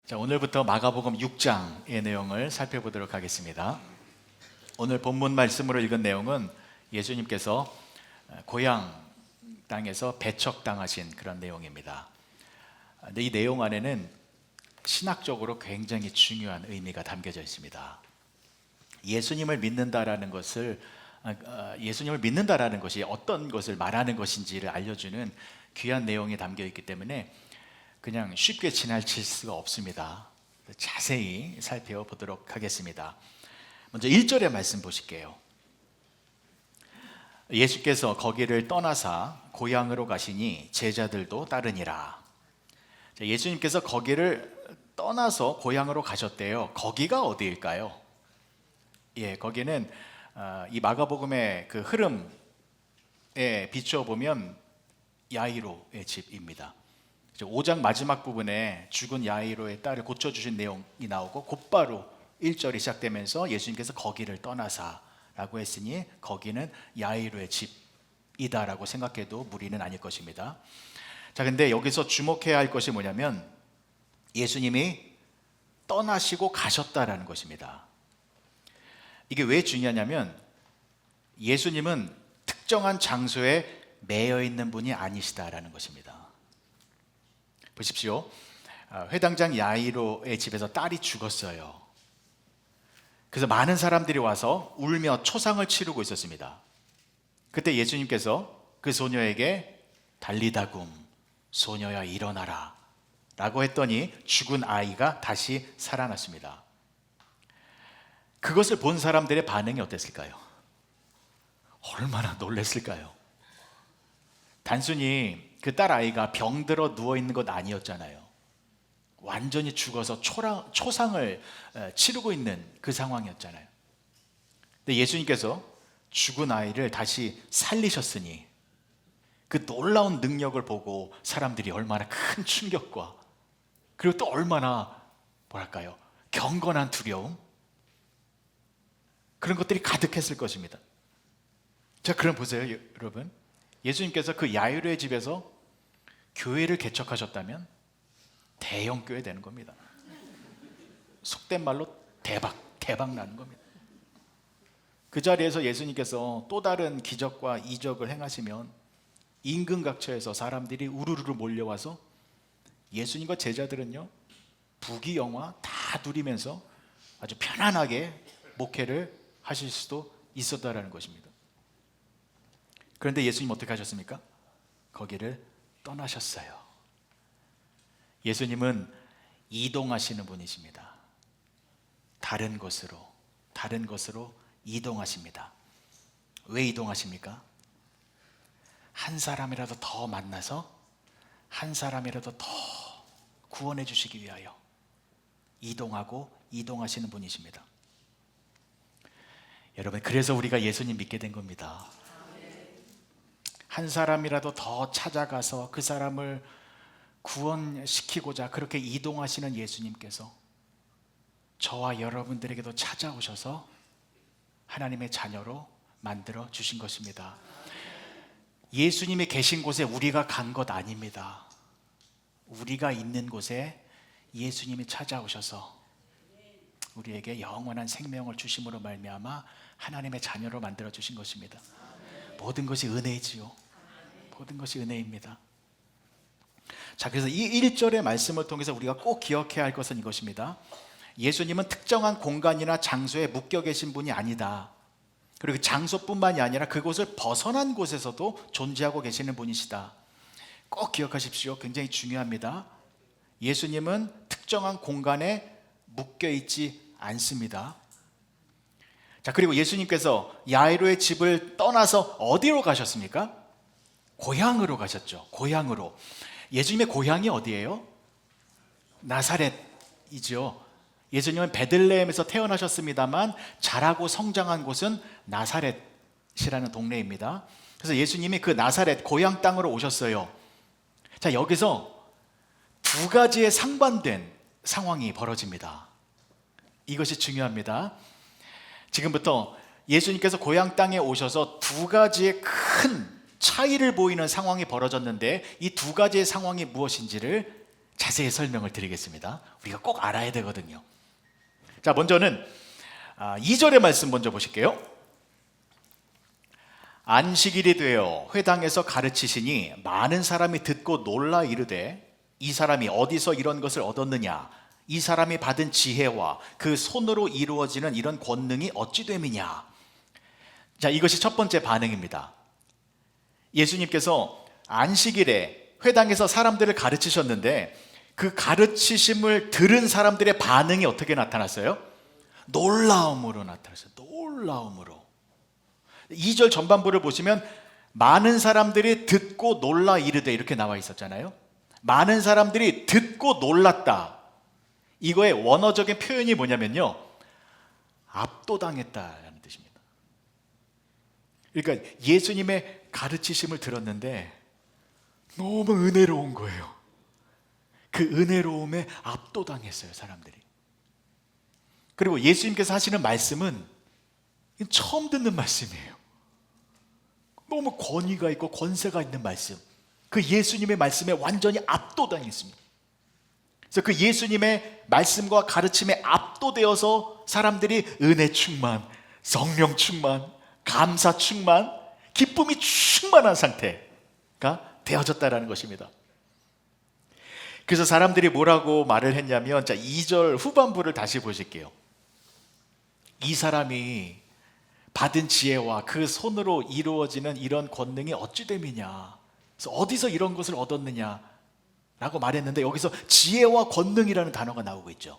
자, 오늘부터 마가복음 6장의 내용을 살펴보도록 하겠습니다. 오늘 본문 말씀으로 읽은 내용은 예수님께서 고향 땅에서 배척당하신 그런 내용입니다. 근데 이 내용 안에는 신학적으로 굉장히 중요한 의미가 담겨져 있습니다. 예수님을 믿는다라는 것이 어떤 것을 말하는 것인지를 알려주는 귀한 내용이 담겨 있기 때문에 그냥 쉽게 지나칠 수가 없습니다. 자세히 살펴보도록 하겠습니다. 먼저 1절의 말씀 보실게요. 예수께서 거기를 떠나사 고향으로 가시니 제자들도 따르니라. 예수님께서 거기를 떠나서 고향으로 가셨대요. 거기가 어디일까요? 거기는 이 마가복음의 그 흐름에 비추어 보면 야이로의 집입니다. 5장 마지막 부분에 죽은 야이로의 딸을 고쳐주신 내용이 나오고 곧바로 1절이 시작되면서 예수님께서 거기를 떠나사라고 했으니 거기는 야이로의 집이다라고 생각해도 무리는 아닐 것입니다. 자, 근데 여기서 주목해야 할 것이 뭐냐면 예수님이 떠나시고 가셨다라는 것입니다. 이게 왜 중요하냐면 예수님은 특정한 장소에 매여 있는 분이 아니시다라는 것입니다. 보십시오. 회당장 야이로의 집에서 딸이 죽었어요. 그래서 많은 사람들이 와서 울며 초상을 치르고 있었습니다. 그때 예수님께서 그 소녀에게 달리다굼 소녀야 일어나라 라고 했더니 죽은 아이가 다시 살아났습니다. 그것을 본 사람들의 반응이 어땠을까요? 얼마나 놀랐을까요? 단순히 그 딸 아이가 병들어 누워있는 것 아니었잖아요. 완전히 죽어서 초상을 치르고 있는 그 상황이었잖아요. 근데 예수님께서 죽은 아이를 다시 살리셨으니 그 놀라운 능력을 보고 사람들이 얼마나 큰 충격과 그리고 또 얼마나 경건한 두려움, 그런 것들이 가득했을 것입니다. 자, 그럼 보세요, 여러분. 예수님께서 그 야이로의 집에서 교회를 개척하셨다면 대형 교회 되는 겁니다. 속된 말로 대박 나는 겁니다. 그 자리에서 예수님께서 또 다른 기적과 이적을 행하시면 임금각처에서 사람들이 우르르 몰려와서 예수님과 제자들은요 부귀영화 다 누리면서 아주 편안하게 목회를 하실 수도 있었다라는 것입니다. 그런데 예수님 어떻게 하셨습니까? 거기를 떠나셨어요. 예수님은 이동하시는 분이십니다. 다른 곳으로 이동하십니다. 왜 이동하십니까? 한 사람이라도 더 만나서 한 사람이라도 더 구원해 주시기 위하여 이동하시는 분이십니다. 여러분, 그래서 우리가 예수님 믿게 된 겁니다. 한 사람이라도 더 찾아가서 그 사람을 구원시키고자 그렇게 이동하시는 예수님께서 저와 여러분들에게도 찾아오셔서 하나님의 자녀로 만들어 주신 것입니다. 예수님이 계신 곳에 우리가 간 것 아닙니다. 우리가 있는 곳에 예수님이 찾아오셔서 우리에게 영원한 생명을 주심으로 말미암아 하나님의 자녀로 만들어 주신 것입니다. 모든 것이 은혜이지요. 모든 것이 은혜입니다. 자, 그래서 이 1절의 말씀을 통해서 우리가 꼭 기억해야 할 것은 이것입니다. 예수님은 특정한 공간이나 장소에 묶여 계신 분이 아니다. 그리고 그 장소뿐만이 아니라 그곳을 벗어난 곳에서도 존재하고 계시는 분이시다. 꼭 기억하십시오. 굉장히 중요합니다. 예수님은 특정한 공간에 묶여 있지 않습니다. 자, 그리고 예수님께서 야이로의 집을 떠나서 어디로 가셨습니까? 고향으로 가셨죠. 고향으로. 예수님의 고향이 어디예요? 나사렛이죠. 예수님은 베들레헴에서 태어나셨습니다만 자라고 성장한 곳은 나사렛이라는 동네입니다. 그래서 예수님이 그 나사렛 고향 땅으로 오셨어요. 자, 여기서 두 가지의 상반된 상황이 벌어집니다. 이것이 중요합니다. 지금부터 예수님께서 고향 땅에 오셔서 두 가지의 큰 차이를 보이는 상황이 벌어졌는데 이 두 가지의 상황이 무엇인지를 자세히 설명을 드리겠습니다. 우리가 꼭 알아야 되거든요. 자, 먼저는 2절의 말씀 먼저 보실게요. 안식일이 되어 회당에서 가르치시니 많은 사람이 듣고 놀라 이르되 이 사람이 어디서 이런 것을 얻었느냐? 이 사람이 받은 지혜와 그 손으로 이루어지는 이런 권능이 어찌 됨이냐? 자, 이것이 첫 번째 반응입니다. 예수님께서 안식일에 회당에서 사람들을 가르치셨는데 그 가르치심을 들은 사람들의 반응이 어떻게 나타났어요? 놀라움으로 나타났어요. 놀라움으로. 2절 전반부를 보시면 많은 사람들이 듣고 놀라 이르되 이렇게 나와 있었잖아요. 많은 사람들이 듣고 놀랐다. 이거의 원어적인 표현이 뭐냐면요, 압도당했다라는 뜻입니다. 그러니까 예수님의 가르치심을 들었는데 너무 은혜로운 거예요. 그 은혜로움에 압도당했어요, 사람들이. 그리고 예수님께서 하시는 말씀은 처음 듣는 말씀이에요. 너무 권위가 있고 권세가 있는 말씀. 그 예수님의 말씀에 완전히 압도당했습니다. 그래서 그 예수님의 말씀과 가르침에 압도되어서 사람들이 은혜 충만, 성령 충만, 감사 충만, 기쁨이 충만한 상태가 되어졌다라는 것입니다. 그래서 사람들이 뭐라고 말을 했냐면, 자, 2절 후반부를 다시 보실게요. 이 사람이 받은 지혜와 그 손으로 이루어지는 이런 권능이 어찌 됨이냐? 그래서 어디서 이런 것을 얻었느냐? 라고 말했는데 여기서 지혜와 권능이라는 단어가 나오고 있죠.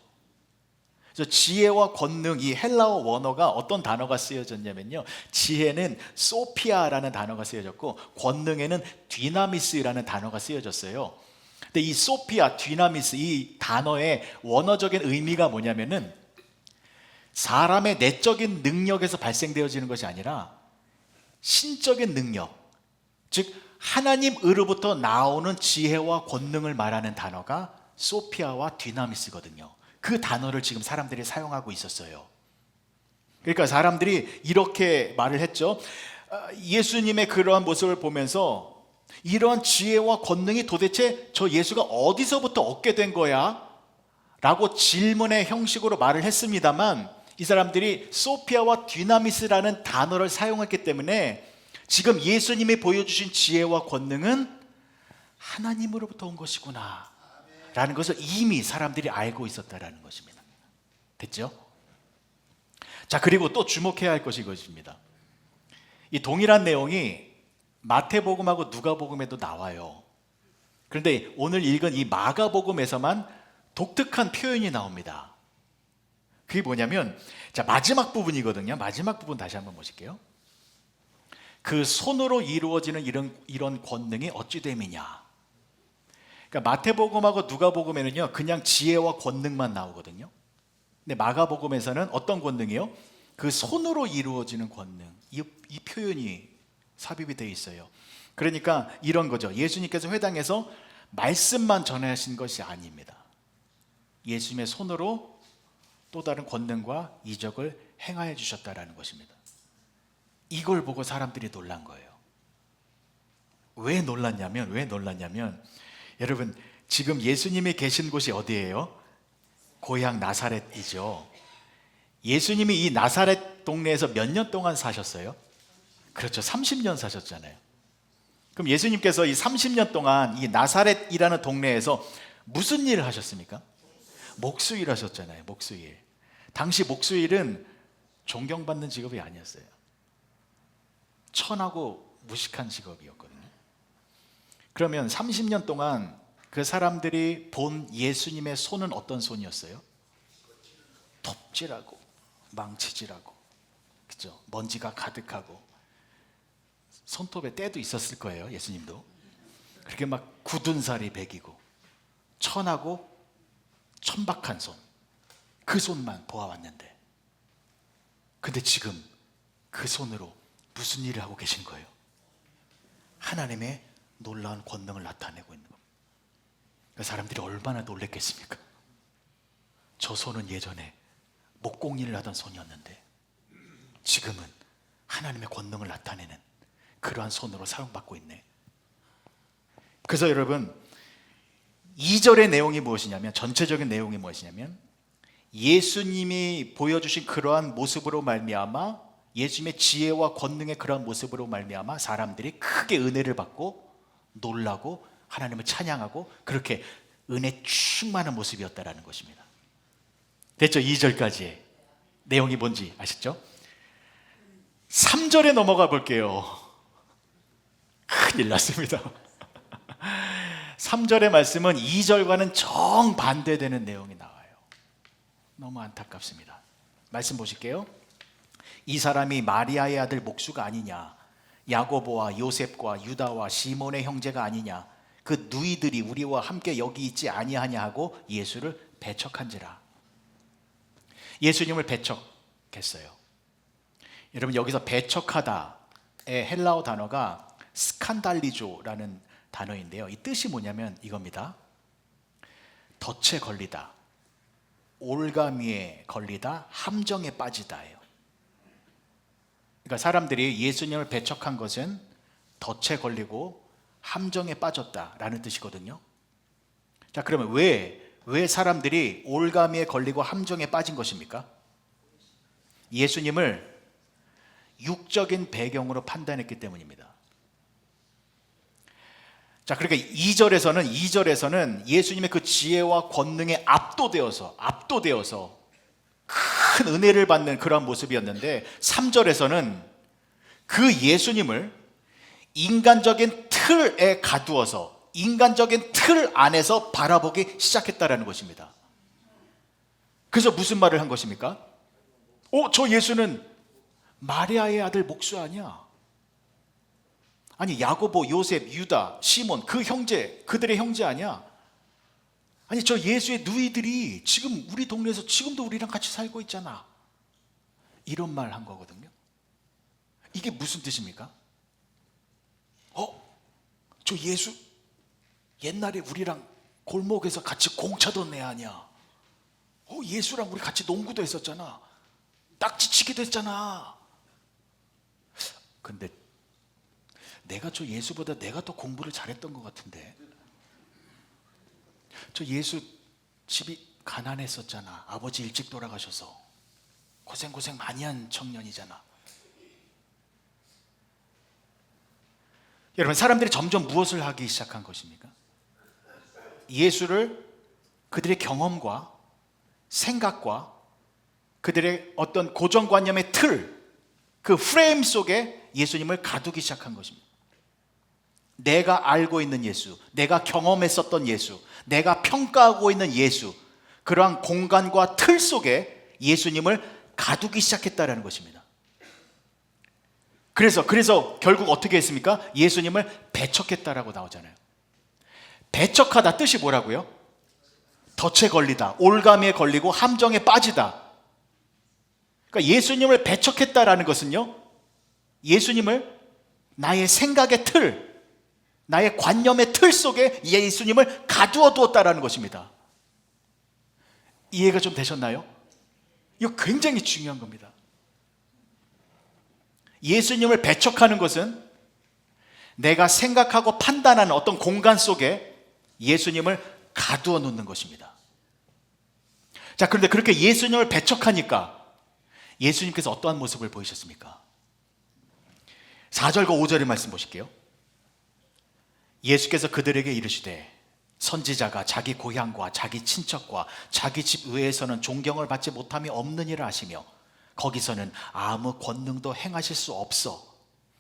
그래서 지혜와 권능, 이 헬라어 원어가 어떤 단어가 쓰여졌냐면요, 지혜는 소피아라는 단어가 쓰여졌고 권능에는 디나미스라는 단어가 쓰여졌어요. 근데 이 소피아, 디나미스, 이 단어의 원어적인 의미가 뭐냐면은 사람의 내적인 능력에서 발생되어지는 것이 아니라 신적인 능력, 즉 하나님으로부터 나오는 지혜와 권능을 말하는 단어가 소피아와 디나미스거든요. 그 단어를 지금 사람들이 사용하고 있었어요. 그러니까 사람들이 이렇게 말을 했죠. 예수님의 그러한 모습을 보면서 이러한 지혜와 권능이 도대체 저 예수가 어디서부터 얻게 된 거야? 라고 질문의 형식으로 말을 했습니다만 이 사람들이 소피아와 디나미스라는 단어를 사용했기 때문에 지금 예수님이 보여주신 지혜와 권능은 하나님으로부터 온 것이구나 라는 것을 이미 사람들이 알고 있었다라는 것입니다. 됐죠? 자, 그리고 또 주목해야 할 것이 이것입니다. 이 동일한 내용이 마태복음하고 누가복음에도 나와요. 그런데 오늘 읽은 이 마가복음에서만 독특한 표현이 나옵니다. 그게 뭐냐면, 자, 마지막 부분이거든요. 마지막 부분 다시 한번 보실게요. 그 손으로 이루어지는 이런 권능이 어찌 됨이냐. 그러니까 마태복음하고 누가복음에는요 그냥 지혜와 권능만 나오거든요. 근데 마가복음에서는 어떤 권능이요? 그 손으로 이루어지는 권능. 이 표현이 삽입이 되어 있어요. 그러니까 이런 거죠. 예수님께서 회당에서 말씀만 전하신 것이 아닙니다. 예수님의 손으로 또 다른 권능과 이적을 행하여 주셨다라는 것입니다. 이걸 보고 사람들이 놀란 거예요. 왜 놀랐냐면 여러분, 지금 예수님이 계신 곳이 어디예요? 고향 나사렛이죠. 예수님이 이 나사렛 동네에서 몇 년 동안 사셨어요? 그렇죠. 30년 사셨잖아요. 그럼 예수님께서 이 30년 동안 이 나사렛이라는 동네에서 무슨 일을 하셨습니까? 목수일 하셨잖아요. 목수일. 당시 목수일은 존경받는 직업이 아니었어요. 천하고 무식한 직업이었거든요. 그러면 30년 동안 그 사람들이 본 예수님의 손은 어떤 손이었어요? 톱질하고 망치질하고, 그죠? 먼지가 가득하고 손톱에 때도 있었을 거예요. 예수님도 그렇게 막 굳은 살이 배기고 천하고 천박한 손, 그 손만 보아왔는데, 근데 지금 그 손으로 무슨 일을 하고 계신 거예요? 하나님의 놀라운 권능을 나타내고 있는 겁니다. 사람들이 얼마나 놀랬겠습니까? 저 손은 예전에 목공일을 하던 손이었는데 지금은 하나님의 권능을 나타내는 그러한 손으로 사용받고 있네. 그래서 여러분, 2절의 내용이 무엇이냐면, 전체적인 내용이 무엇이냐면, 예수님이 보여주신 그러한 모습으로 말미암아, 예수님의 지혜와 권능의 그러한 모습으로 말미암아 사람들이 크게 은혜를 받고 놀라고 하나님을 찬양하고 그렇게 은혜 충만한 모습이었다라는 것입니다. 됐죠? 2절까지의 내용이 뭔지 아시죠? 3절에 넘어가 볼게요. 큰일 났습니다. 3절의 말씀은 2절과는 정반대되는 내용이 나와요. 너무 안타깝습니다. 말씀 보실게요. 이 사람이 마리아의 아들 목수가 아니냐, 야고보와 요셉과 유다와 시몬의 형제가 아니냐, 그 누이들이 우리와 함께 여기 있지 아니하냐 하고 예수를 배척한지라. 예수님을 배척했어요. 여러분, 여기서 배척하다의 헬라어 단어가 스칸달리조라는 단어인데요, 이 뜻이 뭐냐면 이겁니다. 덫에 걸리다, 올가미에 걸리다, 함정에 빠지다예요. 그러니까 사람들이 예수님을 배척한 것은 덫에 걸리고 함정에 빠졌다라는 뜻이거든요. 자, 그러면 왜 사람들이 올가미에 걸리고 함정에 빠진 것입니까? 예수님을 육적인 배경으로 판단했기 때문입니다. 자, 그러니까 2절에서는 예수님의 그 지혜와 권능에 압도되어서 큰 은혜를 받는 그런 모습이었는데, 3절에서는 그 예수님을 인간적인 틀에 가두어서 인간적인 틀 안에서 바라보기 시작했다라는 것입니다. 그래서 무슨 말을 한 것입니까? 저 예수는 마리아의 아들 목수 아니야? 아니, 야고보, 요셉, 유다, 시몬, 그들의 형제 아니야? 아니, 저 예수의 누이들이 지금 우리 동네에서 지금도 우리랑 같이 살고 있잖아. 이런 말 한 거거든요. 이게 무슨 뜻입니까? 저 예수 옛날에 우리랑 골목에서 같이 공차던 애 아니야? 예수랑 우리 같이 농구도 했었잖아. 딱지치기도 했잖아. 근데 내가 저 예수보다 내가 더 공부를 잘했던 것 같은데. 저 예수 집이 가난했었잖아. 아버지 일찍 돌아가셔서 고생 많이 한 청년이잖아. 여러분, 사람들이 점점 무엇을 하기 시작한 것입니까? 예수를 그들의 경험과 생각과 그들의 어떤 고정관념의 틀, 그 프레임 속에 예수님을 가두기 시작한 것입니다. 내가 알고 있는 예수, 내가 경험했었던 예수, 내가 평가하고 있는 예수, 그러한 공간과 틀 속에 예수님을 가두기 시작했다는 것입니다. 그래서 결국 어떻게 했습니까? 예수님을 배척했다라고 나오잖아요. 배척하다 뜻이 뭐라고요? 덫에 걸리다, 올가미에 걸리고 함정에 빠지다. 그러니까 예수님을 배척했다라는 것은요, 예수님을 나의 생각의 틀, 나의 관념의 틀 속에 예수님을 가두어 두었다라는 것입니다. 이해가 좀 되셨나요? 이거 굉장히 중요한 겁니다. 예수님을 배척하는 것은 내가 생각하고 판단하는 어떤 공간 속에 예수님을 가두어 놓는 것입니다. 자, 그런데 그렇게 예수님을 배척하니까 예수님께서 어떠한 모습을 보이셨습니까? 4절과 5절의 말씀 보실게요. 예수께서 그들에게 이르시되 선지자가 자기 고향과 자기 친척과 자기 집 외에서는 존경을 받지 못함이 없느니라 하시며 거기서는 아무 권능도 행하실 수 없어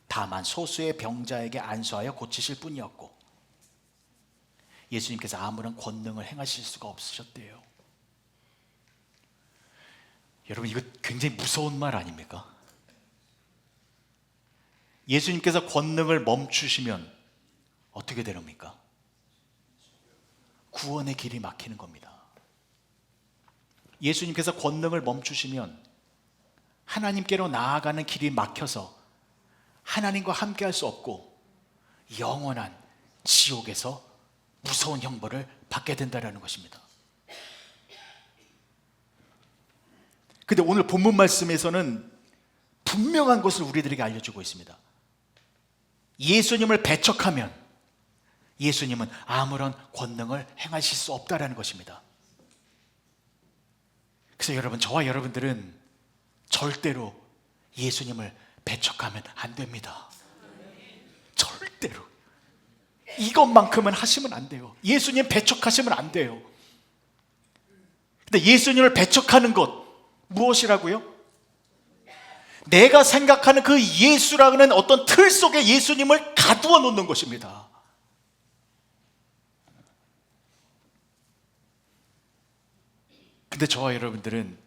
다만 소수의 병자에게 안수하여 고치실 뿐이었고, 예수님께서 아무런 권능을 행하실 수가 없으셨대요. 여러분, 이거 굉장히 무서운 말 아닙니까? 예수님께서 권능을 멈추시면 어떻게 되렵니까? 구원의 길이 막히는 겁니다. 예수님께서 권능을 멈추시면 하나님께로 나아가는 길이 막혀서 하나님과 함께 할 수 없고 영원한 지옥에서 무서운 형벌을 받게 된다는 것입니다. 근데 오늘 본문 말씀에서는 분명한 것을 우리들에게 알려주고 있습니다. 예수님을 배척하면, 예수님은 아무런 권능을 행하실 수 없다라는 것입니다. 그래서 여러분, 저와 여러분들은 절대로 예수님을 배척하면 안 됩니다. 절대로. 이것만큼은 하시면 안 돼요. 예수님 배척하시면 안 돼요. 근데 예수님을 배척하는 것 무엇이라고요? 내가 생각하는 그 예수라는 어떤 틀 속에 예수님을 가두어 놓는 것입니다. 근데 저와 여러분들은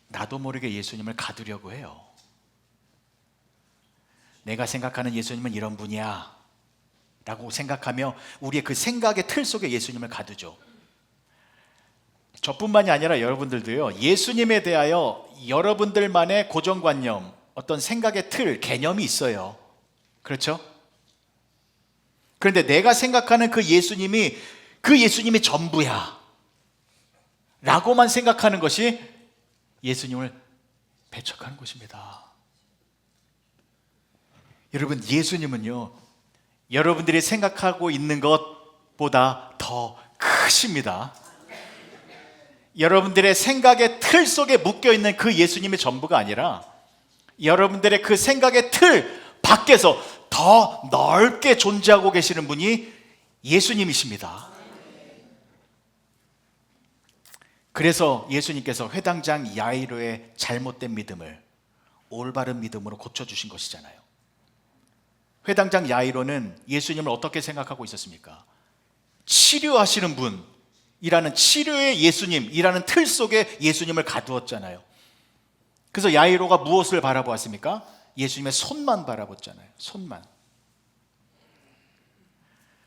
나도 모르게 예수님을 가두려고 해요. 내가 생각하는 예수님은 이런 분이야 라고 생각하며 우리의 그 생각의 틀 속에 예수님을 가두죠. 저뿐만이 아니라 여러분들도요, 예수님에 대하여 여러분들만의 고정관념, 어떤 생각의 틀, 개념이 있어요. 그렇죠? 그런데 내가 생각하는 그 예수님이 전부야 라고만 생각하는 것이 예수님을 배척하는 것입니다. 여러분, 예수님은요, 여러분들이 생각하고 있는 것보다 더 크십니다. 여러분들의 생각의 틀 속에 묶여있는 그 예수님의 전부가 아니라 여러분들의 그 생각의 틀 밖에서 더 넓게 존재하고 계시는 분이 예수님이십니다. 그래서 예수님께서 회당장 야이로의 잘못된 믿음을 올바른 믿음으로 고쳐주신 것이잖아요. 회당장 야이로는 예수님을 어떻게 생각하고 있었습니까? 치료하시는 분이라는, 치료의 예수님이라는 틀 속에 예수님을 가두었잖아요. 그래서 야이로가 무엇을 바라보았습니까? 예수님의 손만 바라봤잖아요. 손만.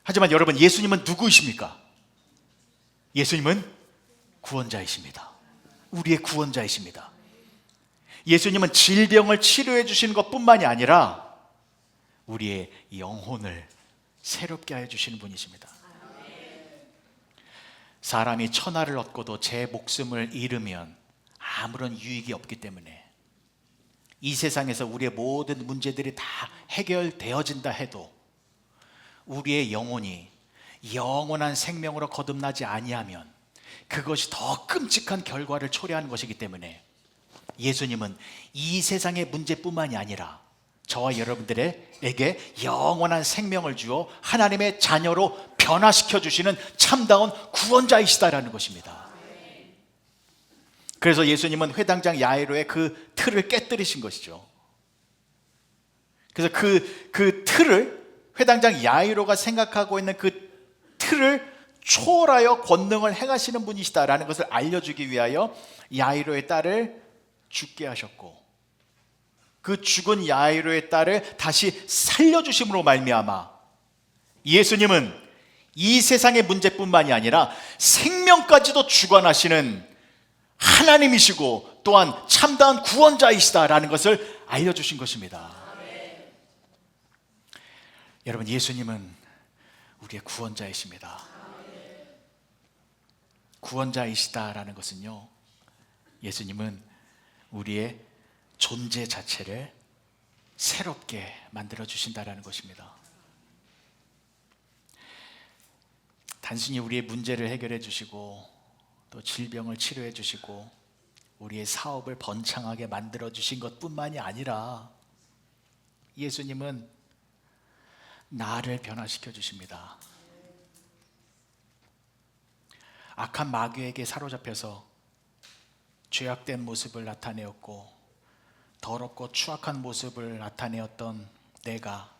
하지만 여러분, 예수님은 누구이십니까? 예수님은 구원자이십니다. 우리의 구원자이십니다. 예수님은 질병을 치료해 주시는 것뿐만이 아니라 우리의 영혼을 새롭게 하여 주시는 분이십니다. 사람이 천하를 얻고도 제 목숨을 잃으면 아무런 유익이 없기 때문에 이 세상에서 우리의 모든 문제들이 다 해결되어진다 해도 우리의 영혼이 영원한 생명으로 거듭나지 아니하면 그것이 더 끔찍한 결과를 초래하는 것이기 때문에 예수님은 이 세상의 문제뿐만이 아니라 저와 여러분들에게 영원한 생명을 주어 하나님의 자녀로 변화시켜 주시는 참다운 구원자이시다라는 것입니다. 그래서 예수님은 회당장 야이로의 그 틀을 깨뜨리신 것이죠. 그래서 그 틀을, 회당장 야이로가 생각하고 있는 그 틀을 초월하여 권능을 행하시는 분이시다라는 것을 알려주기 위하여 야이로의 딸을 죽게 하셨고, 그 죽은 야이로의 딸을 다시 살려주심으로 말미암아 예수님은 이 세상의 문제뿐만이 아니라 생명까지도 주관하시는 하나님이시고 또한 참다운 구원자이시다라는 것을 알려주신 것입니다. 여러분, 예수님은 우리의 구원자이십니다. 구원자이시다라는 것은요, 예수님은 우리의 존재 자체를 새롭게 만들어 주신다라는 것입니다. 단순히 우리의 문제를 해결해 주시고 또 질병을 치료해 주시고 우리의 사업을 번창하게 만들어 주신 것뿐만이 아니라 예수님은 나를 변화시켜 주십니다. 악한 마귀에게 사로잡혀서 죄악된 모습을 나타내었고 더럽고 추악한 모습을 나타내었던 내가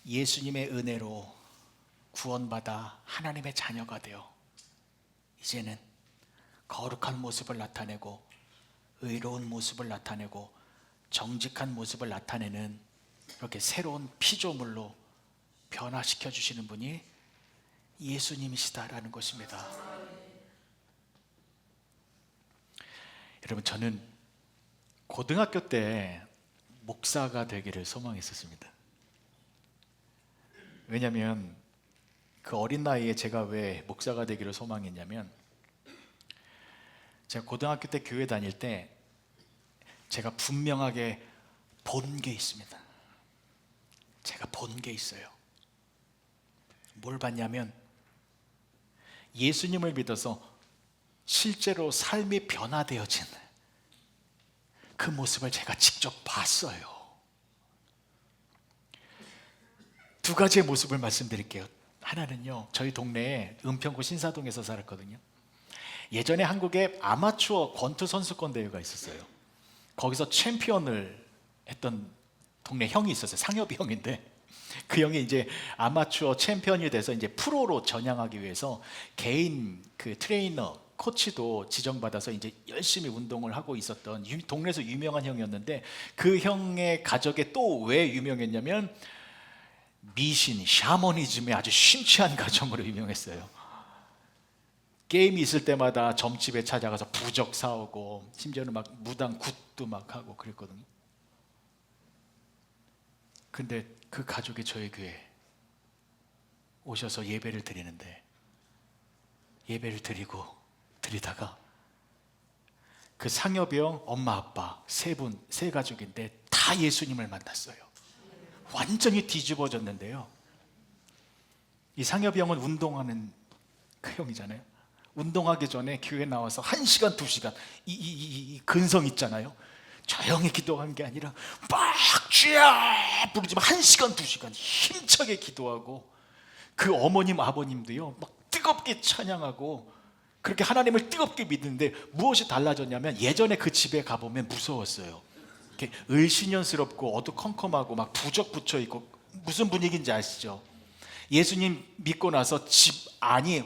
예수님의 은혜로 구원받아 하나님의 자녀가 되어 이제는 거룩한 모습을 나타내고 의로운 모습을 나타내고 정직한 모습을 나타내는 이렇게 새로운 피조물로 변화시켜 주시는 분이 예수님이시다라는 것입니다. 여러분, 저는 고등학교 때 목사가 되기를 소망했었습니다. 왜냐하면 그 어린 나이에 제가 왜 목사가 되기를 소망했냐면, 제가 고등학교 때 교회 다닐 때 제가 분명하게 본 게 있습니다. 제가 본 게 있어요. 뭘 봤냐면 예수님을 믿어서 실제로 삶이 변화되어진 그 모습을 제가 직접 봤어요. 두 가지의 모습을 말씀드릴게요. 하나는요, 저희 동네에 은평구 신사동에서 살았거든요. 예전에 한국에 아마추어 권투 선수권 대회가 있었어요. 거기서 챔피언을 했던 동네 형이 있었어요. 상엽이 형인데 그 형이 이제 아마추어 챔피언이 돼서 이제 프로로 전향하기 위해서 개인 그 트레이너, 코치도 지정받아서 이제 열심히 운동을 하고 있었던 동네에서 유명한 형이었는데, 그 형의 가족에 또 왜 유명했냐면 미신, 샤머니즘에 아주 심취한 가정으로 유명했어요. 게임이 있을 때마다 점집에 찾아가서 부적 사오고 심지어는 막 무당 굿도 막 하고 그랬거든요. 근데 그 가족이 저희 교회에 오셔서 예배를 드리는데, 예배를 드리다가 그 상엽이 형, 엄마, 아빠 세 가족인데 다 예수님을 만났어요. 완전히 뒤집어졌는데요. 이 상엽이 형은 운동하는 그 형이잖아요. 운동하기 전에 교회 나와서 1시간, 2시간 이 근성 있잖아요. 조용히 기도한 게 아니라 막 쥐야 부르지만 1시간, 2시간 힘차게 기도하고, 그 어머님, 아버님도요 막 뜨겁게 찬양하고 그렇게 하나님을 뜨겁게 믿는데, 무엇이 달라졌냐면 예전에 그 집에 가보면 무서웠어요. 이렇게 을씨년스럽고 어두컴컴하고 막 부적 붙여 있고, 무슨 분위기인지 아시죠? 예수님 믿고 나서 집 안이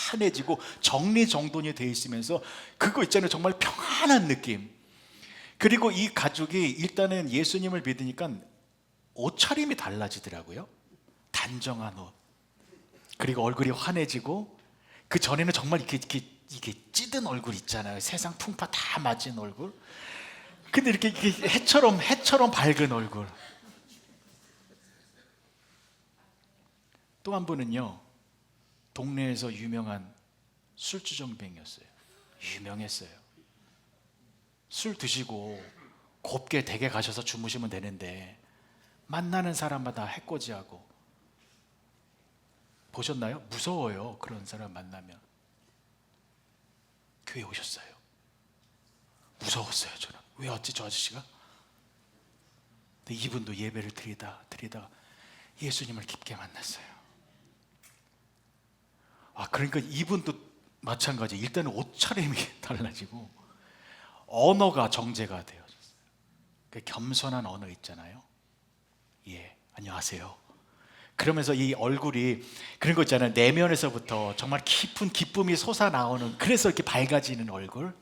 환해지고 정리정돈이 돼 있으면서 그거 있잖아요, 정말 평안한 느낌. 그리고 이 가족이 일단은 예수님을 믿으니까 옷차림이 달라지더라고요. 단정한 옷, 그리고 얼굴이 환해지고, 그 전에는 정말 이게 찌든 얼굴 있잖아요. 세상 풍파 다 맞은 얼굴. 근데 이렇게 해처럼 밝은 얼굴. 또 한 분은요, 동네에서 유명한 술주정뱅이였어요. 유명했어요. 술 드시고 곱게 댁에 가셔서 주무시면 되는데 만나는 사람마다 해코지하고. 보셨나요? 무서워요. 그런 사람 만나면. 교회 오셨어요. 무서웠어요. 저는. 왜 왔지 저 아저씨가? 근데 이분도 예배를 드리다가 예수님을 깊게 만났어요. 그러니까 이분도 마찬가지. 일단은 옷차림이 달라지고 언어가 정제가 되어졌어요. 그 겸손한 언어 있잖아요. 예, 안녕하세요. 그러면서 이 얼굴이 그런 거 있잖아요. 내면에서부터 정말 깊은 기쁨이 솟아나오는, 그래서 이렇게 밝아지는 얼굴.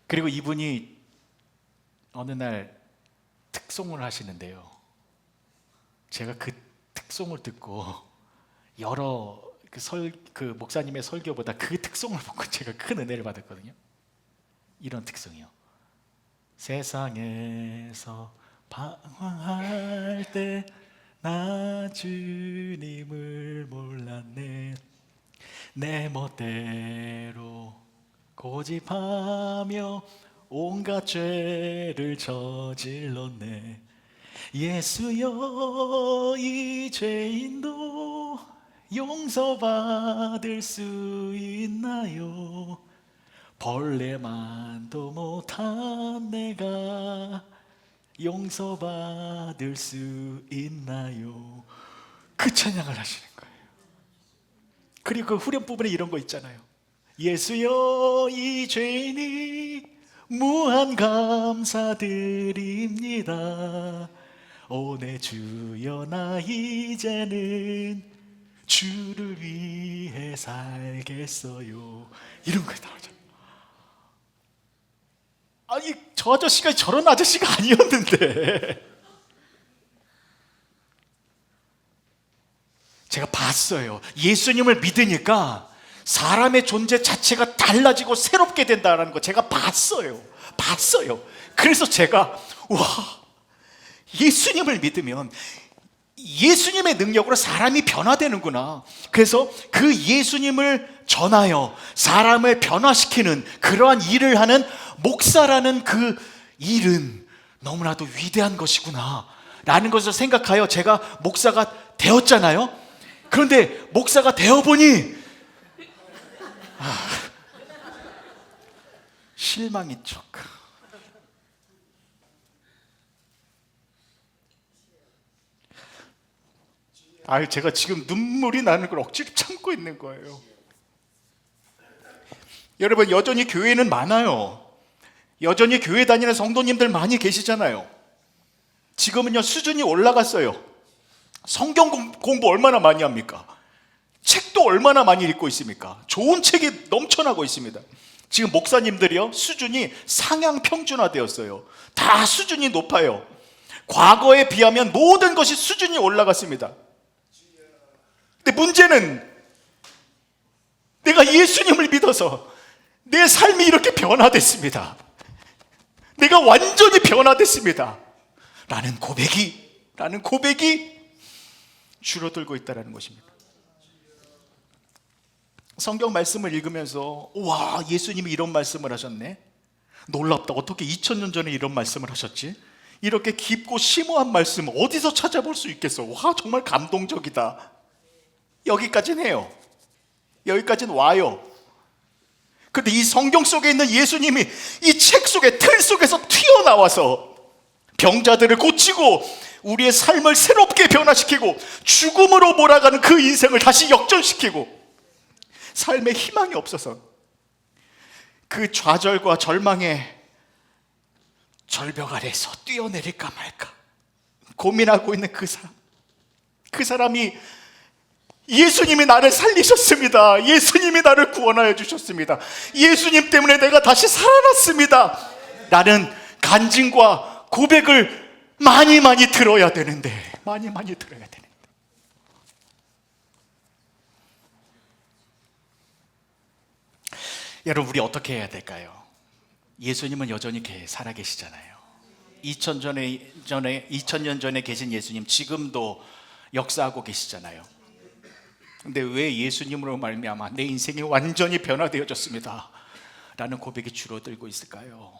그리고 이분이 어느 날 특송을 하시는데요, 제가 그 특송을 듣고 여러 그 목사님의 설교보다 그 특송을 보고 제가 큰 은혜를 받았거든요. 이런 특송이요. 세상에서 방황할 때 나 주님을 몰랐네. 내 멋대로 고집하며 온갖 죄를 저질렀네. 예수여, 이 죄인도 용서받을 수 있나요? 벌레만도 못한 내가 용서받을 수 있나요? 그 찬양을 하시는 거예요. 그리고 그 후렴 부분에 이런 거 있잖아요. 예수여, 이 죄인이 무한 감사드립니다. 오 내 주여, 나 이제는 주를 위해 살겠어요. 이런 거 나오죠. 아니, 저 아저씨가 저런 아저씨가 아니었는데. 제가 봤어요. 예수님을 믿으니까 사람의 존재 자체가 달라지고 새롭게 된다는 거 제가 봤어요. 그래서 제가 예수님을 믿으면 예수님의 능력으로 사람이 변화되는구나. 그래서 그 예수님을 전하여 사람을 변화시키는 그러한 일을 하는 목사라는 그 일은 너무나도 위대한 것이구나. 라는 것을 생각하여 제가 목사가 되었잖아요. 그런데 목사가 되어보니 실망인 척. 제가 지금 눈물이 나는 걸 억지로 참고 있는 거예요. 여러분, 여전히 교회는 많아요. 여전히 교회 다니는 성도님들 많이 계시잖아요. 지금은요, 수준이 올라갔어요. 성경 공부 얼마나 많이 합니까? 책도 얼마나 많이 읽고 있습니까? 좋은 책이 넘쳐나고 있습니다. 지금 목사님들이요, 수준이 상향 평준화되었어요. 다 수준이 높아요. 과거에 비하면 모든 것이 수준이 올라갔습니다. 근데 문제는 내가 예수님을 믿어서 내 삶이 이렇게 변화됐습니다. 내가 완전히 변화됐습니다. 라는 고백이 줄어들고 있다는 것입니다. 성경 말씀을 읽으면서 와, 예수님이 이런 말씀을 하셨네. 놀랍다. 어떻게 2000년 전에 이런 말씀을 하셨지? 이렇게 깊고 심오한 말씀 어디서 찾아볼 수 있겠어? 와, 정말 감동적이다. 여기까지는 해요. 여기까지는 와요. 그런데 이 성경 속에 있는 예수님이 이 책 속에, 틀 속에서 튀어나와서 병자들을 고치고 우리의 삶을 새롭게 변화시키고 죽음으로 몰아가는 그 인생을 다시 역전시키고 삶에 희망이 없어서 그 좌절과 절망의 절벽 아래에서 뛰어내릴까 말까 고민하고 있는 그 사람이 예수님이 나를 살리셨습니다. 예수님이 나를 구원하여 주셨습니다. 예수님 때문에 내가 다시 살아났습니다. 라는 간증과 고백을 많이 들어야 되는데, 여러분, 우리 어떻게 해야 될까요? 예수님은 여전히 살아계시잖아요. 2000년 전에 계신 예수님 지금도 역사하고 계시잖아요. 근데 왜 예수님으로 말미암아 내 인생이 완전히 변화되어졌습니다 라는 고백이 줄어들고 있을까요?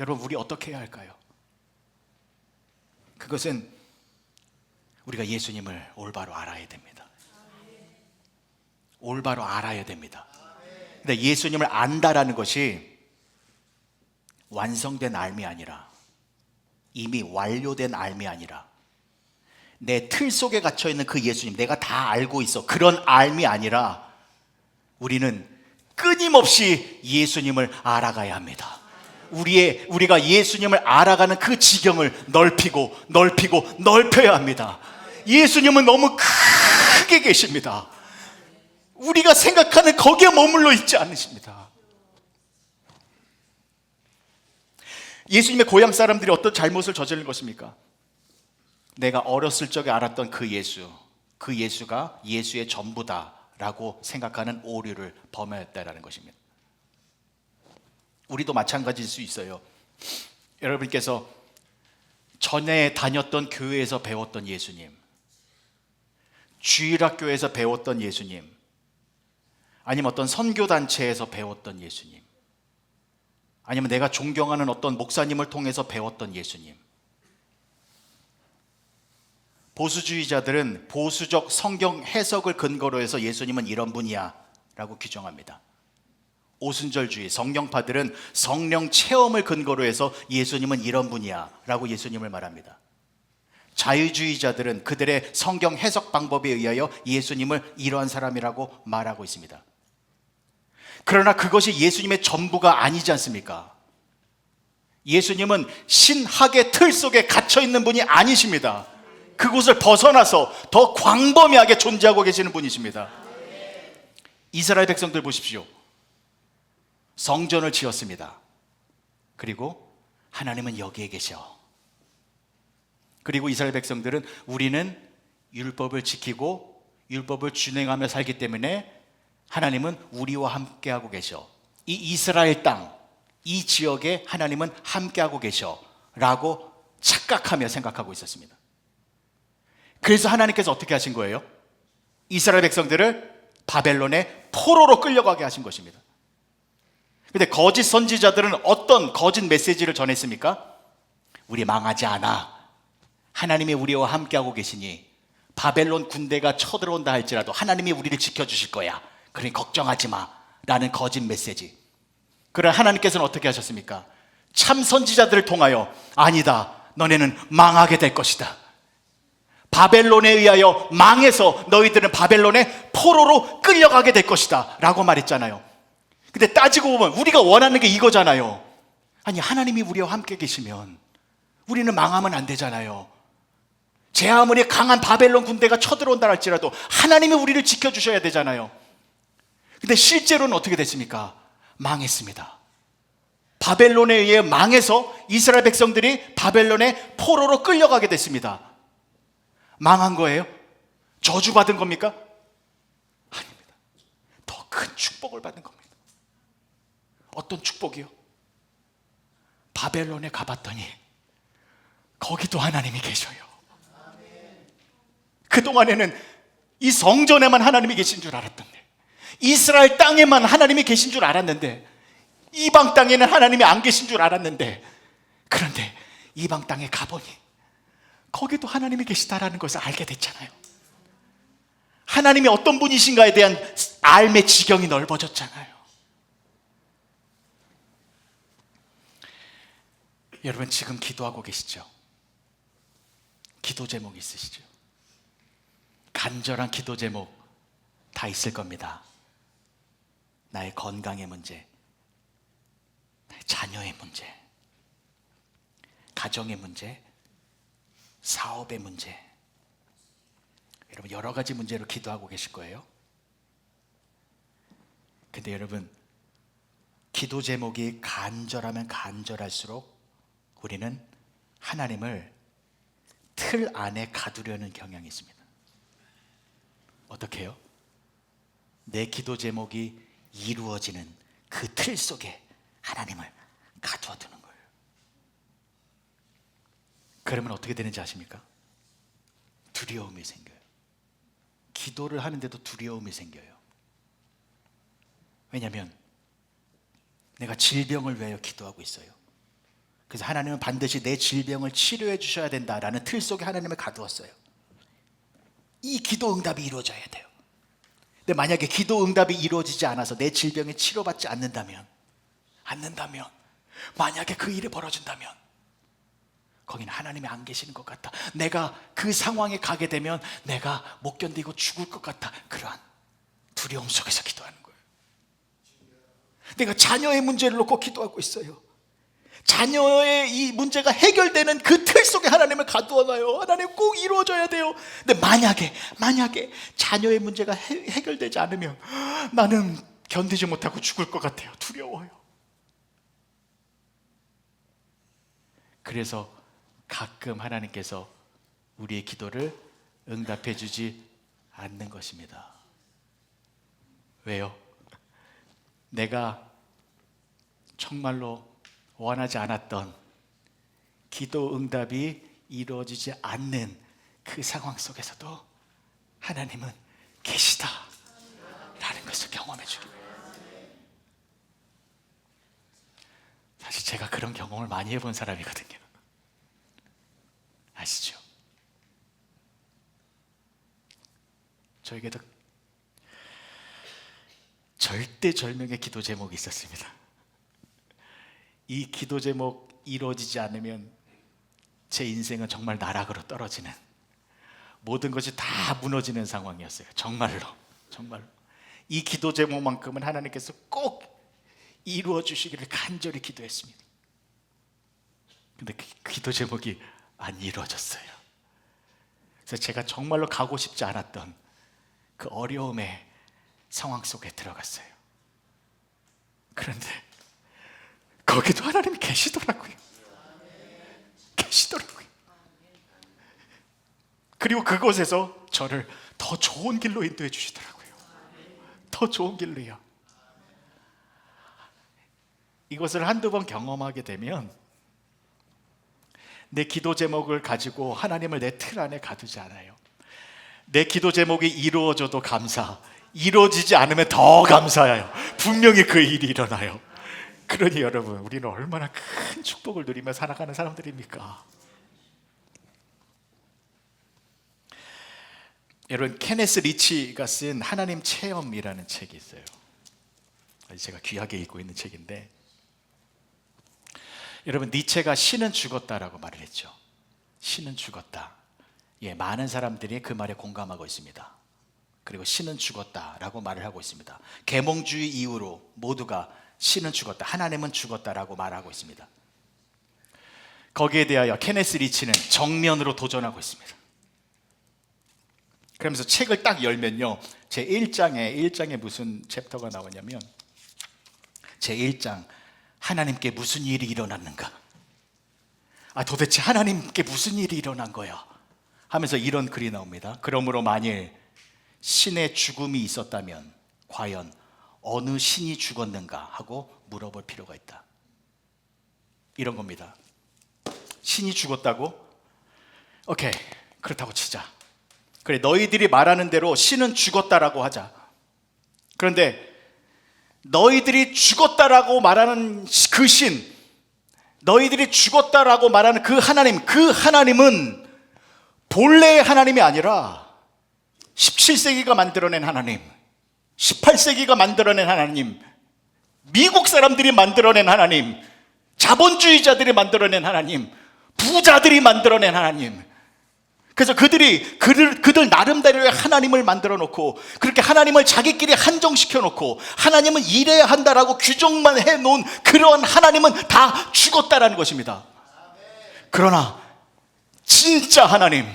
여러분, 우리 어떻게 해야 할까요? 그것은 우리가 예수님을 올바로 알아야 됩니다. 올바로 알아야 됩니다. 근데 예수님을 안다라는 것이 완성된 알미 아니라, 이미 완료된 알미 아니라, 내 틀 속에 갇혀있는 그 예수님, 내가 다 알고 있어, 그런 알미 아니라 우리는 끊임없이 예수님을 알아가야 합니다. 우리가 예수님을 알아가는 그 지경을 넓혀야 합니다. 예수님은 너무 크게 계십니다. 우리가 생각하는 거기에 머물러 있지 않으십니다. 예수님의 고향 사람들이 어떤 잘못을 저지른 것입니까? 내가 어렸을 적에 알았던 그 예수가 예수의 전부다라고 생각하는 오류를 범하였다라는 것입니다. 우리도 마찬가지일 수 있어요. 여러분께서 전에 다녔던 교회에서 배웠던 예수님, 주일학교에서 배웠던 예수님, 아니면 어떤 선교단체에서 배웠던 예수님, 아니면 내가 존경하는 어떤 목사님을 통해서 배웠던 예수님. 보수주의자들은 보수적 성경 해석을 근거로 해서 예수님은 이런 분이야 라고 규정합니다. 오순절주의 성령파들은 성령 체험을 근거로 해서 예수님은 이런 분이야 라고 예수님을 말합니다. 자유주의자들은 그들의 성경 해석 방법에 의하여 예수님을 이러한 사람이라고 말하고 있습니다. 그러나 그것이 예수님의 전부가 아니지 않습니까? 예수님은 신학의 틀 속에 갇혀있는 분이 아니십니다. 그곳을 벗어나서 더 광범위하게 존재하고 계시는 분이십니다. 이스라엘 백성들 보십시오. 성전을 지었습니다. 그리고 하나님은 여기에 계셔. 그리고 이스라엘 백성들은 우리는 율법을 지키고 율법을 준행하며 살기 때문에 하나님은 우리와 함께하고 계셔. 이 이스라엘 땅, 이 지역에 하나님은 함께하고 계셔 라고 착각하며 생각하고 있었습니다. 그래서 하나님께서 어떻게 하신 거예요? 이스라엘 백성들을 바벨론의 포로로 끌려가게 하신 것입니다. 그런데 거짓 선지자들은 어떤 거짓 메시지를 전했습니까? 우리 망하지 않아. 하나님이 우리와 함께하고 계시니 바벨론 군대가 쳐들어온다 할지라도 하나님이 우리를 지켜주실 거야. 그러니 걱정하지 마 라는 거짓 메시지. 그러나 하나님께서는 어떻게 하셨습니까? 참 선지자들을 통하여 아니다, 너네는 망하게 될 것이다. 바벨론에 의하여 망해서 너희들은 바벨론의 포로로 끌려가게 될 것이다 라고 말했잖아요. 근데 따지고 보면 우리가 원하는 게 이거잖아요. 아니, 하나님이 우리와 함께 계시면 우리는 망하면 안 되잖아요. 제 아무리 강한 바벨론 군대가 쳐들어온다 할지라도 하나님이 우리를 지켜주셔야 되잖아요. 근데 실제로는 어떻게 됐습니까? 망했습니다. 바벨론에 의해 망해서 이스라엘 백성들이 바벨론의 포로로 끌려가게 됐습니다. 망한 거예요? 저주받은 겁니까? 아닙니다. 더 큰 축복을 받은 겁니다. 어떤 축복이요? 바벨론에 가봤더니 거기도 하나님이 계셔요. 그동안에는 이 성전에만 하나님이 계신 줄 알았던데, 이스라엘 땅에만 하나님이 계신 줄 알았는데, 이방 땅에는 하나님이 안 계신 줄 알았는데, 그런데 이방 땅에 가보니 거기도 하나님이 계시다라는 것을 알게 됐잖아요. 하나님이 어떤 분이신가에 대한 알의 지경이 넓어졌잖아요. 여러분, 지금 기도하고 계시죠? 기도 제목 있으시죠? 간절한 기도 제목 다 있을 겁니다. 나의 건강의 문제, 나의 자녀의 문제, 가정의 문제, 사업의 문제. 여러분, 여러 가지 문제로 기도하고 계실 거예요. 근데 여러분, 기도 제목이 간절하면 간절할수록 우리는 하나님을 틀 안에 가두려는 경향이 있습니다. 어떻게 해요? 내 기도 제목이 이루어지는 그 틀 속에 하나님을 가두어두는 거예요. 그러면 어떻게 되는지 아십니까? 두려움이 생겨요. 기도를 하는데도 두려움이 생겨요. 왜냐하면 내가 질병을 위하여 기도하고 있어요. 그래서 하나님은 반드시 내 질병을 치료해 주셔야 된다라는 틀 속에 하나님을 가두었어요. 이 기도 응답이 이루어져야 돼요. 근데 만약에 기도 응답이 이루어지지 않아서 내 질병이 치료받지 않는다면, 만약에 그 일이 벌어진다면 거기는 하나님이 안 계시는 것 같다, 내가 그 상황에 가게 되면 내가 못 견디고 죽을 것 같다, 그러한 두려움 속에서 기도하는 거예요. 내가 자녀의 문제를 놓고 기도하고 있어요. 자녀의 이 문제가 해결되는 그 틀 속에 하나님을 가두어놔요. 하나님 꼭 이루어져야 돼요. 근데 만약에 자녀의 문제가 해결되지 않으면 나는 견디지 못하고 죽을 것 같아요. 두려워요. 그래서 가끔 하나님께서 우리의 기도를 응답해 주지 않는 것입니다. 왜요? 내가 정말로 원하지 않았던 기도 응답이 이루어지지 않는 그 상황 속에서도 하나님은 계시다 라는 것을 경험해 주기 위해요. 사실 제가 그런 경험을 많이 해본 사람이거든요. 아시죠? 저에게도 절대절명의 기도 제목이 있었습니다. 이 기도 제목 이루어지지 않으면 제 인생은 정말 나락으로 떨어지는, 모든 것이 다 무너지는 상황이었어요. 정말로 이 기도 제목만큼은 하나님께서 꼭 이루어 주시기를 간절히 기도했습니다. 근데 그 기도 제목이 안 이루어졌어요. 그래서 제가 정말로 가고 싶지 않았던 그 어려움의 상황 속에 들어갔어요. 그런데 거기도 하나님이 계시더라고요. 그리고 그곳에서 저를 더 좋은 길로 인도해 주시더라고요. 더 좋은 길로요. 이것을 한두 번 경험하게 되면 내 기도 제목을 가지고 하나님을 내 틀 안에 가두지 않아요. 내 기도 제목이 이루어져도 감사, 이루어지지 않으면 더 감사해요. 분명히 그 일이 일어나요. 그러니 여러분, 우리는 얼마나 큰 축복을 누리며 살아가는 사람들입니까? 여러분, 케네스 리치가 쓴 하나님 체험이라는 책이 있어요. 제가 귀하게 읽고 있는 책인데, 여러분, 니체가 신은 죽었다라고 말을 했죠. 신은 죽었다. 예, 많은 사람들이 그 말에 공감하고 있습니다. 그리고 신은 죽었다라고 말을 하고 있습니다. 계몽주의 이후로 모두가 신은 죽었다, 하나님은 죽었다라고 말하고 있습니다. 거기에 대하여 케네스 리치는 정면으로 도전하고 있습니다. 그러면서 책을 딱 열면요, 제 1장에 무슨 챕터가 나오냐면, 제 1장, 하나님께 무슨 일이 일어났는가? 도대체 하나님께 무슨 일이 일어난 거야? 하면서 이런 글이 나옵니다. 그러므로 만일 신의 죽음이 있었다면 과연 어느 신이 죽었는가 하고 물어볼 필요가 있다. 이런 겁니다. 신이 죽었다고? 오케이, 그렇다고 치자. 그래, 너희들이 말하는 대로 신은 죽었다라고 하자. 그런데 너희들이 죽었다라고 말하는 그 신, 너희들이 죽었다라고 말하는 그 하나님은 본래의 하나님이 아니라 17세기가 만들어낸 하나님, 18세기가 만들어낸 하나님, 미국 사람들이 만들어낸 하나님, 자본주의자들이 만들어낸 하나님, 부자들이 만들어낸 하나님. 그래서 그들 나름대로의 하나님을 만들어 놓고, 그렇게 하나님을 자기끼리 한정시켜 놓고, 하나님은 이래야 한다라고 규정만 해 놓은 그러한 하나님은 다 죽었다라는 것입니다. 그러나 진짜 하나님,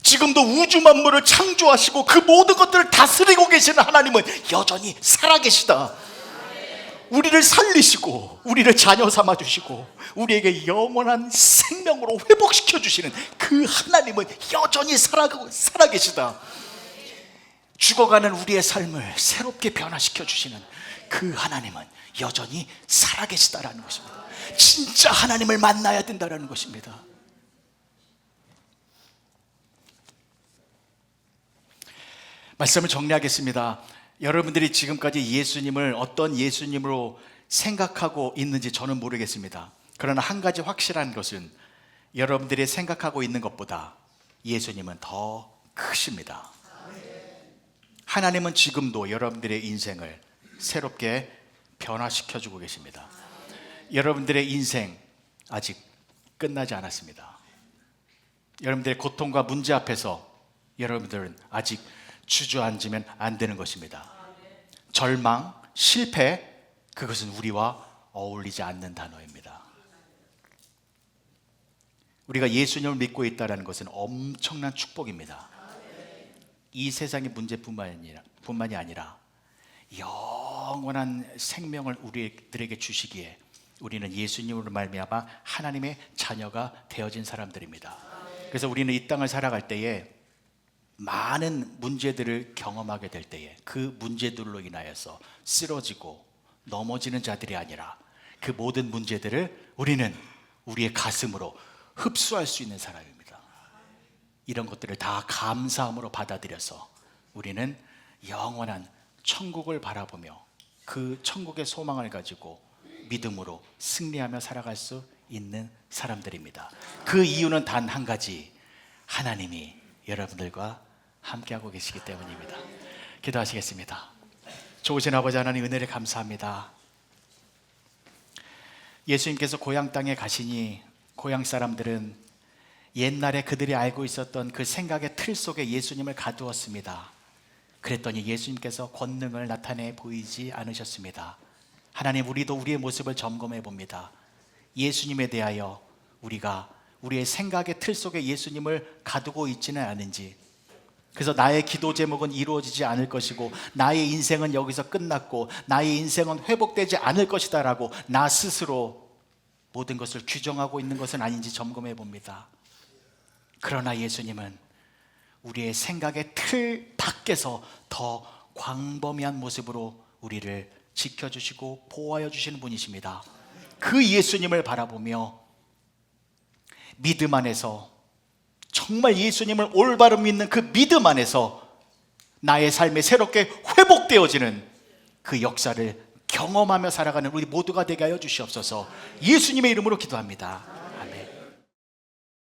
지금도 우주 만물을 창조하시고 그 모든 것들을 다스리고 계시는 하나님은 여전히 살아계시다. 우리를 살리시고 우리를 자녀 삼아 주시고 우리에게 영원한 생명으로 회복시켜 주시는 그 하나님은 여전히 살아계시다. 죽어가는 우리의 삶을 새롭게 변화시켜 주시는 그 하나님은 여전히 살아계시다라는 것입니다. 진짜 하나님을 만나야 된다라는 것입니다. 말씀을 정리하겠습니다. 여러분들이 지금까지 예수님을 어떤 예수님으로 생각하고 있는지 저는 모르겠습니다. 그러나 한 가지 확실한 것은 여러분들이 생각하고 있는 것보다 예수님은 더 크십니다. 하나님은 지금도 여러분들의 인생을 새롭게 변화시켜주고 계십니다. 여러분들의 인생 아직 끝나지 않았습니다. 여러분들의 고통과 문제 앞에서 여러분들은 아직 주저앉으면 안 되는 것입니다. 절망, 실패, 그것은 우리와 어울리지 않는 단어입니다. 우리가 예수님을 믿고 있다는 것은 엄청난 축복입니다. 이 세상의 문제뿐만이 아니라 영원한 생명을 우리들에게 주시기에 우리는 예수님으로 말미암아 하나님의 자녀가 되어진 사람들입니다. 그래서 우리는 이 땅을 살아갈 때에 많은 문제들을 경험하게 될 때에 그 문제들로 인하여서 쓰러지고 넘어지는 자들이 아니라 그 모든 문제들을 우리는 우리의 가슴으로 흡수할 수 있는 사람입니다. 이런 것들을 다 감사함으로 받아들여서 우리는 영원한 천국을 바라보며 그 천국의 소망을 가지고 믿음으로 승리하며 살아갈 수 있는 사람들입니다. 그 이유는 단 한 가지, 하나님이 여러분들과 함께하고 계시기 때문입니다. 기도하시겠습니다. 좋으신 아버지 하나님, 은혜를 감사합니다. 예수님께서 고향 땅에 가시니 고향 사람들은 옛날에 그들이 알고 있었던 그 생각의 틀 속에 예수님을 가두었습니다. 그랬더니 예수님께서 권능을 나타내 보이지 않으셨습니다. 하나님, 우리도 우리의 모습을 점검해 봅니다. 예수님에 대하여 우리가 우리의 생각의 틀 속에 예수님을 가두고 있지는 않은지, 그래서 나의 기도 제목은 이루어지지 않을 것이고 나의 인생은 여기서 끝났고 나의 인생은 회복되지 않을 것이다 라고 나 스스로 모든 것을 규정하고 있는 것은 아닌지 점검해 봅니다. 그러나 예수님은 우리의 생각의 틀 밖에서 더 광범위한 모습으로 우리를 지켜주시고 보호하여 주시는 분이십니다. 그 예수님을 바라보며 믿음 안에서, 정말 예수님을 올바로 믿는 그 믿음 안에서 나의 삶이 새롭게 회복되어지는 그 역사를 경험하며 살아가는 우리 모두가 되게 하여 주시옵소서. 예수님의 이름으로 기도합니다.